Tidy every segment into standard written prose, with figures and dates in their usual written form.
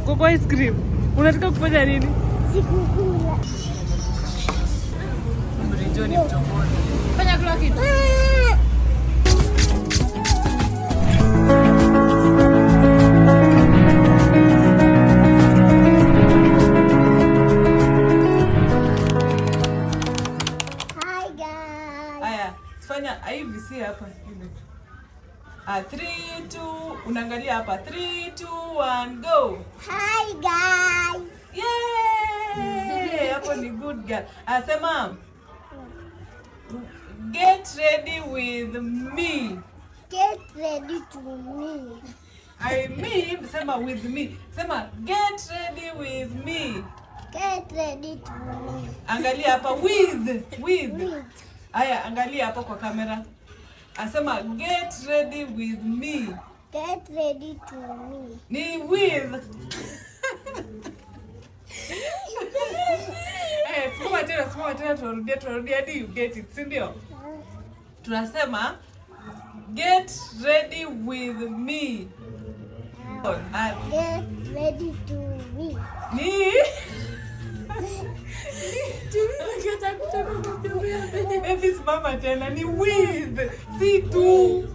Tuko kwa ice cream. Unataka kufanya nini? Sikukula. Brijo ni mchongoni. Fanya kila kitu. Hi guys. Haya, fanya hivi si hapa. 3 2 unaangalia hapa. 3 2 1 go. Hi guys. Yay! Hapo ni good girl. Sema get ready with me. Get ready to me. I mean, sema with me. Sema get ready with me. Get ready to me. Angalia hapa with. With. Aya, angalia hapa kwa kamera. Asema get ready with me. Get ready to me. Ni with. Simama tena turudia hadi you get it, si ndio? Tunasema get ready with me. Get ready to me. Ni Baby simama tena ni with. Si tu.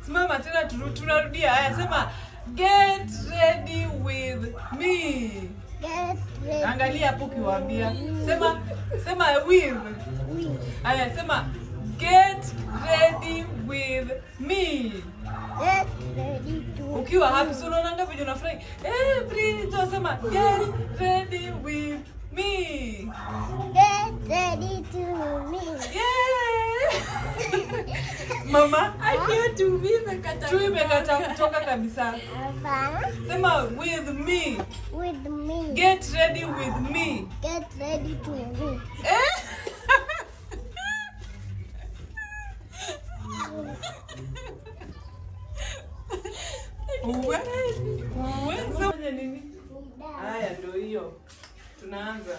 Simama tena tunarudia. Haya sema get ready with me. Get ready. Angalia hapo kiwaambia. Sema with. Haya sema get ready with me. Get ready to. Ukiwa happy so unaona ngapi unafurahi. Brijo sema get ready with me. Get ready to me. Yeah. Mama, imekata kutoka kabisa. Sema with me. With me. Get ready with me. Get ready to me. Fanya nini? Haya ndio hiyo. Tunaanza.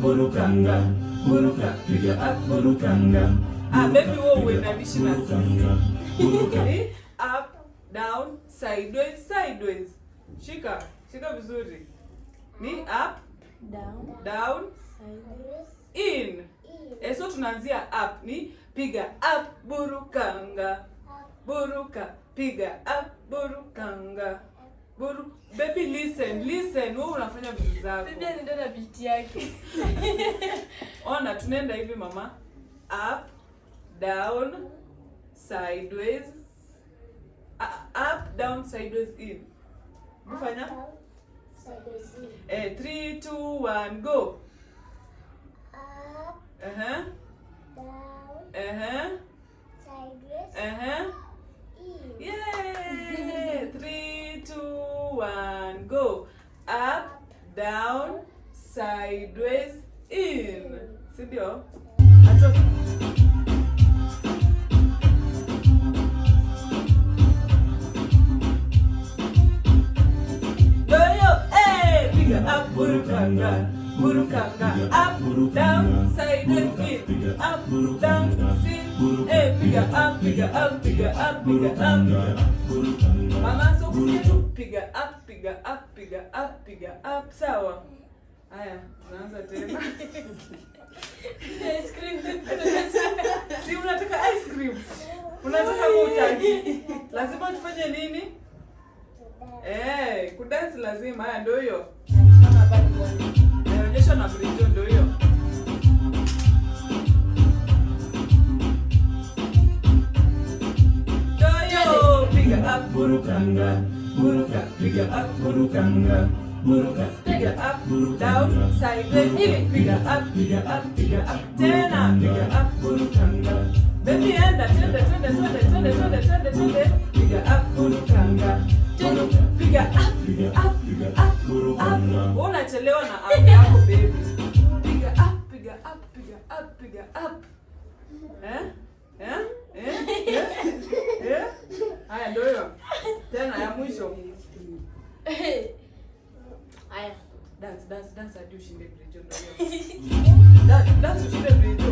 Burukanga, piga up burukanga. Baby wewe uendanishi na sisi. Up, down, sideways. Shika vizuri. Ni up, down, in. So tunaanzia up. Ni piga up burukanga. Buruka, piga up burukanga. Baby listen, wewe unafanya vitu zako. Baby anaenda na beat yake. Ona tunaenda hivi mama. Up, down, sideways. Up, down, sideways, in. Mfanya? Sideways in. 3 2 1 go. Up, Down. Sideways. In. Yay! 3 2 1 go. Up, down, sideways, in. Sindio? Atoka. Piga up, burukanga. Up, down, sideways, in. Up, down, sit. Piga up. Mama so kusitu piga up. Sawa. Haya, tunaanza tena. Ice cream. Si unataka ice cream? Unataka mutaki? Lazima tufanye nini? Kudance lazima. Haya ndio hiyo. Kama bado naonyesha na Brijo ndio hiyo. Piga up burukanga. Piga up burukanga. Piga up, down, sideways, piga up. Tena, piga up burukanga. Baby enda, twende. Piga up burukanga. Piga up. Unachelewa na up yako baby. Piga up. Haya ndio hiyo. Tena ya mwisho. Haya. hadi ushinde Brijo ndio. Dance ushinde Brijo.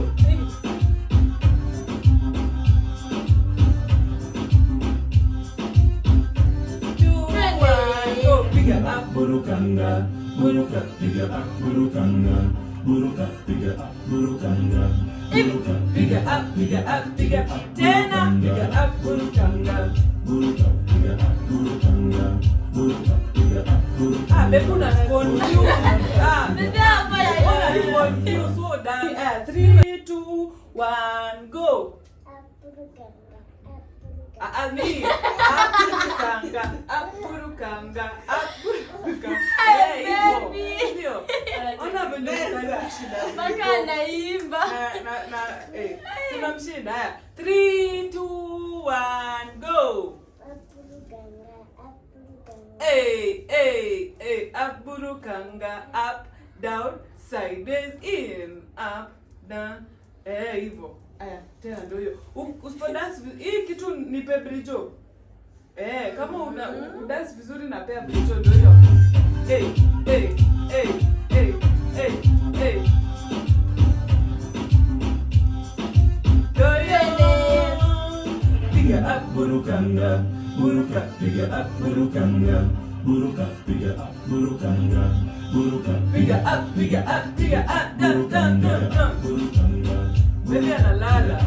Burukanga, buruka, piga up, burukanga, buruka, piga up, burukanga, buruka, piga up, tena, piga up, burukanga, buruka, piga up, burukanga, buruka, piga up, burukanga. Bebu na confuse. Bebe hapa ya confuse. So dance. 3, 2, 1, go. Me. Apurukanga. Hey, ona bendeza. Mpaka anaimba. Sina mshinda. 3, 2, 1, go. Hey, apurukanga, up, down, sideways, in, up, down. Hivyo. Aya, tena ndio hiyo. Usipodance hii kitu nipe Brijo. Kama udance vizuri na pea Brijo ndio hiyo. Hey. Piga up, burukanga, buruka, piga up, burukanga, buruka, piga up, burukanga, buruka, piga up, burukanga. Baby analala.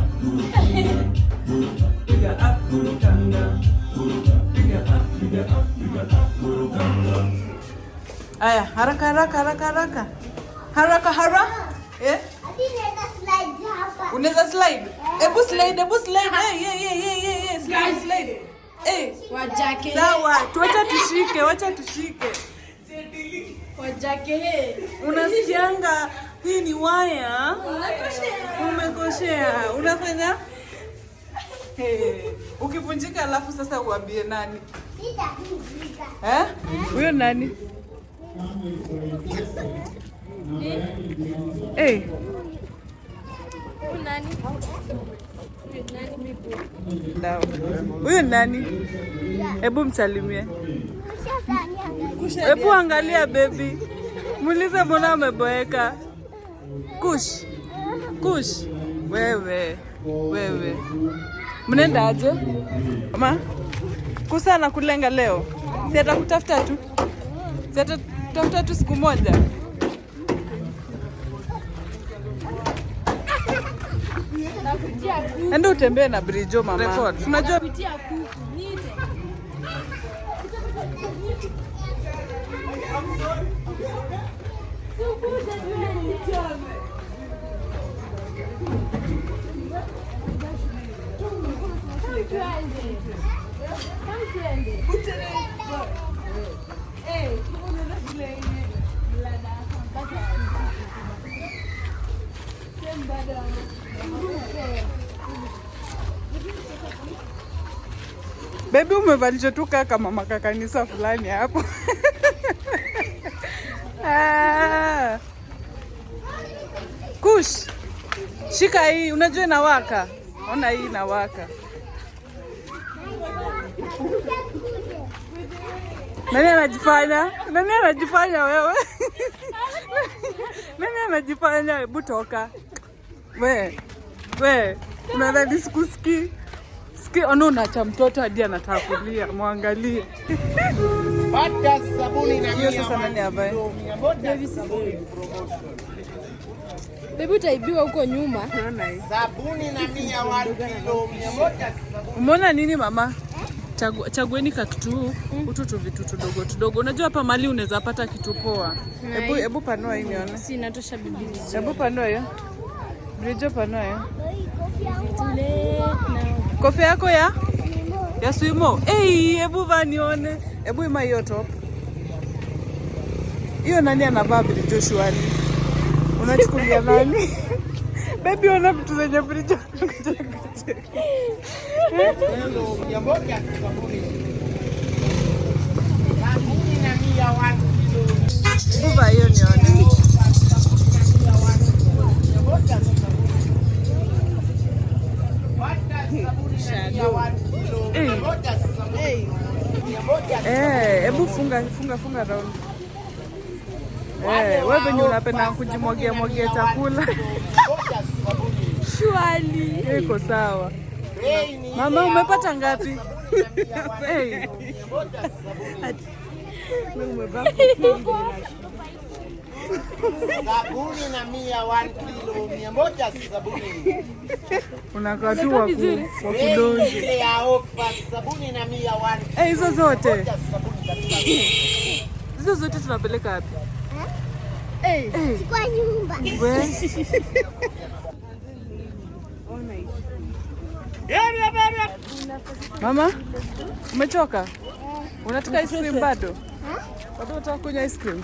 Piga up, burukanga, piga up, burukanga. Aya, haraka. Unaweza slide. Ebu slide. Slide. Wajake. Sawa, wacha tushike. Wajake. Unasikianga hii ni waya. Umekoshea. Unafanya? Ukivunjika alafu sasa uambie nani? Huyo nani? Huyo nani? Hebu msalimie. Hebu angalia baby. Muulize mbona ameboeka. Kush. Wewe. Mnaenda aje? Mama? Kusa na kulenga leo. Si atakutafuta tu. Siku moja. Enda utembee na Brijo mama. Tunajua kutia kuku. Niite. Baby umevalisha tu kama mama kanisa fulani hapo. Kush. Shika hii, unajua inawaka. Ona hii inawaka. Nani anajifanya wewe? Nani anajifanya? Hebu toka. We. Unadhani sikusikii? Ono unacha mtoto hadi anataka kulia, muangalie. Pata sabuni na hiyo sasa nani avae? Baby utaibiwa huko nyuma. Sabuni na 1 kilo 100. Umeona nini mama? Chagueni kitu utu vitu tudogo. Unajua hapa mali unaweza pata kitu poa. Hebu panua hii nione. Si inatosha bibi. Hebu panua hiyo. Brijo panua hiyo. Kofia yako ya swimo. Hebu vaa nione. Hebu ima hiyo top. Hiyo nani anavaa Brijo shwari? Unachukulia nani? Baby ona vitu zenye Brijo. Hello, ya moja sabuni. Sabuni na 1 kilo. Hebu vaa hiyo nione. Hebu funga round. Wewe venye unapenda kujimwagia chakula. Shwali. Iko sawa. Mama umepata ngapi? Hey. Sabuni na 1 kilo 100 sabuni. Unakaa tu wa kudonja. Ile ya ofa sabuni na 100. Hizo zote. Hizo zote tunapeleka wapi? Kwa nyumba. Mama, umechoka? Unataka ice cream bado? Bado unataka kunywa ice cream?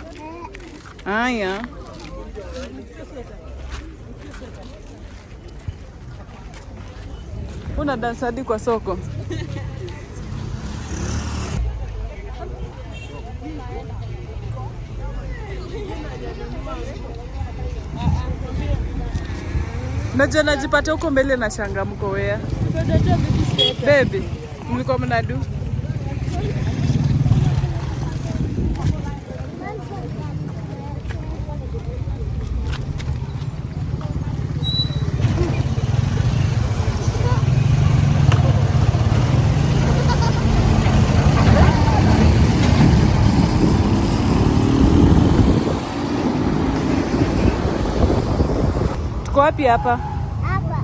Haya. Una dance hadi kwa soko. Najua najipata huko mbele na changamko wea. Baby, mlikuwa mnadu? Tuko wapi hapa? Hapa.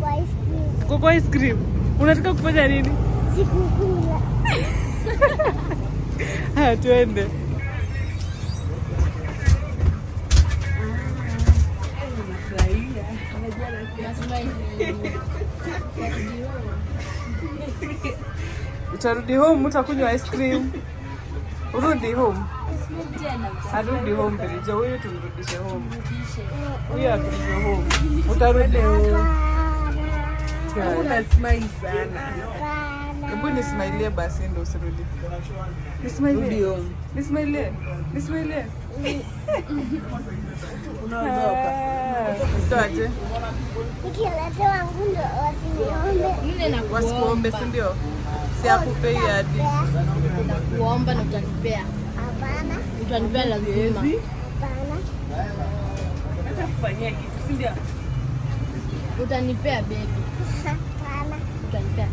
Kwa ice cream. Tuko kwa ice cream. Unataka kufanya nini? Sikukula. Twende. Utarudi home, utakunywa ice cream. Urudi home. Arudi home Brijo, huyu tumrudishe home. Huyu akirudi home. Utarudi home. Una smile sana. Hebu nismailie basi ndio usirudi. Nismailie. Nismailie. Nismailie. Unaondoka. Usaje? Nikiletewa ngundo wasiniombe. Wasikuombe si ndio? Si akupei hadi. Kuomba na utanipea. Hapana. Utanipea lazima. Hapana. Nataka kufanyia kitu si ndio? Utanipea baby. Hapana. Utanipea.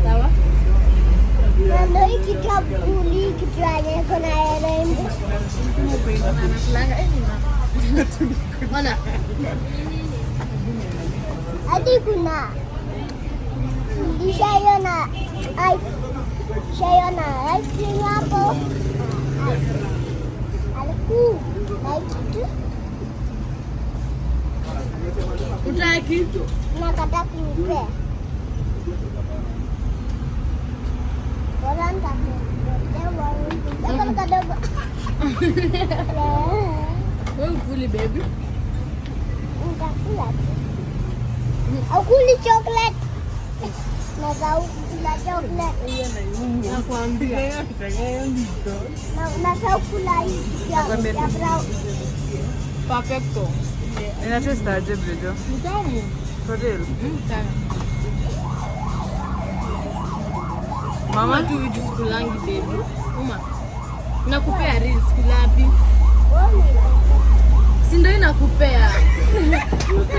Sawa? Ndio hiki kitabu kitu yenye kuna rembo. Mana? Hadi kuna Nishaiona ice cream hapo. Alafu na kitu Utaki? nakata kunipea. Bora nitakuletea kadogo. Wewe ukuli baby. Nitakula tu. Ukuli chocolate. Nazau kula chocolate. Nakwambia. Nazau kula hii ya brown. Perfecto. Ina taste aje Brijo? Mtamu. For real? Sana. Mama tu vitu sikulangi baby. Uma. Nakupea real sikulapi. Si ndio inakupea.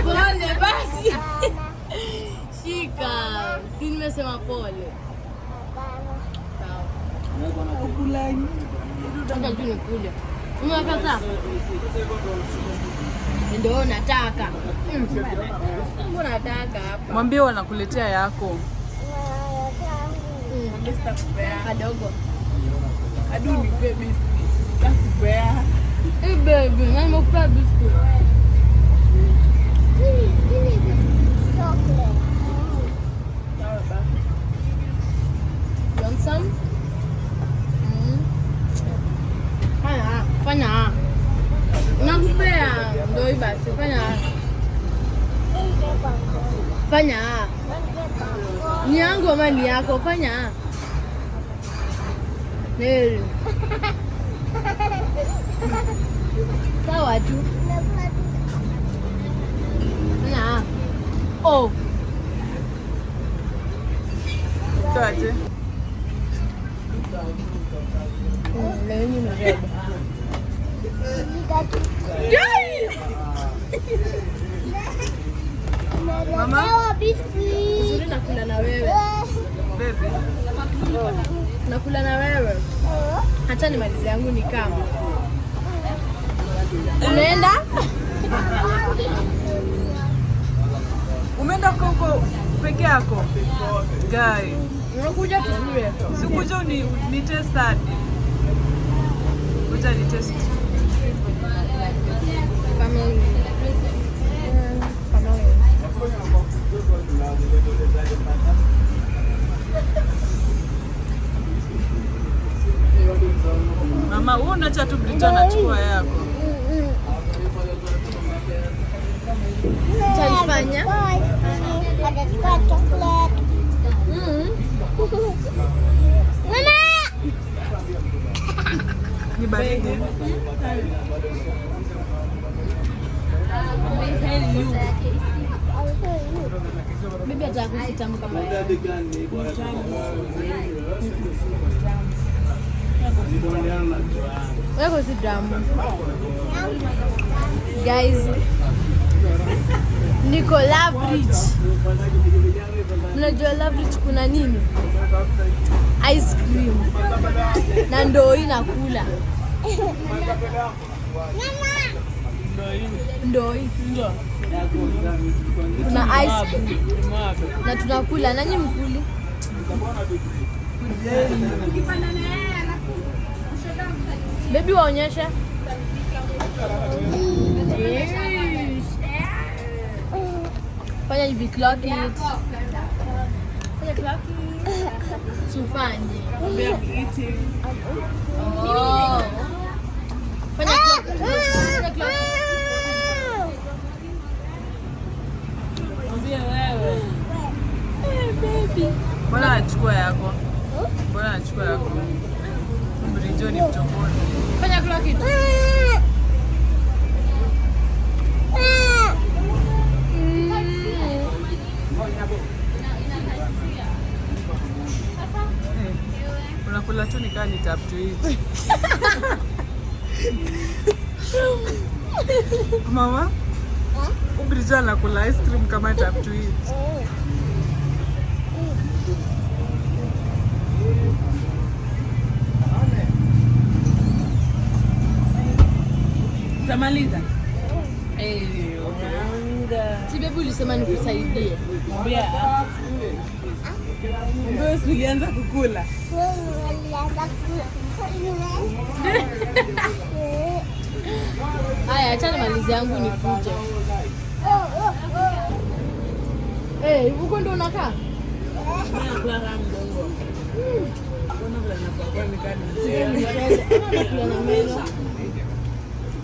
Pole basi. Shika. Si nimesema pole. Sawa. Ukulangi. Ndio tu nikule. Unakata? Ndio nataka. Mbona nataka hapa? mwambie wanakuletea yako. Kadogo. Adu nipe biscuit. Nakupea. Eh baby, nani nimekupea biscuit? Chocolate. You want some? Fanya. Nakupea. Ndio hii basi, fanya. Ni yangu ama ni yako? Fanya. Neri. Sawa tu. Fanya. Oh. Kaje. Leo ni mrebe. Mama, Uzuri nakula na wewe. baby. Nakula na wewe. Hata ni malizi yangu ni kama. Unaenda? Umeenda huko peke yako? Guy. Unakuja tukule. Sikuja ni test hadi. Kuja ni test. Family. Mama, wewe unacha tu Brijo anachukua yako. Utanifanya? Atachukua chocolate. Mama! Ni baridi. Bibi atakusi tamu kama wewe. Wewe si tamu. Guys, niko Loveridge. Mnajua Loveridge kuna nini? Ice cream. Na ndoo inakula. Ndoo. Kuna ice cream. Na tunakula. Nanyi mkuli? Baby waonyeshe. Fanya hivi clock it. Fanya clock it. Tufanye. Oh. Fanya clock it. Fanya clock it. Baby. Mbona anachukua yako? Mbona anachukua yako? Brijo ni mchokoni. Fanya clock it. Unakula tu nikaa ni tap to eat. Mama? Brijo anakula ice cream kama tap to eat. Tamaliza. Si baby ulisema nikusaidie. Mbea. Mbea ulianza kukula. Haya, acha malizi yangu nikuje. Huko ndo unakaa? Nakula mgongo. Mbona vile napakuwa nikani? Nakula na meno.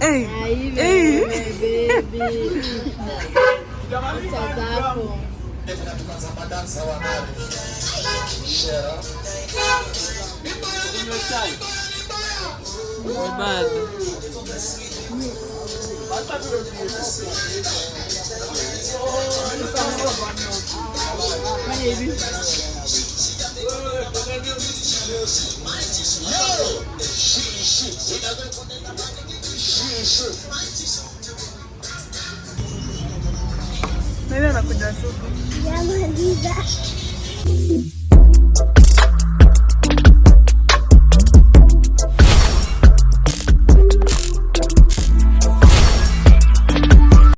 Baby. Zako. Bado. Fanya hivi. Nani anakuja supu? Jamaliza.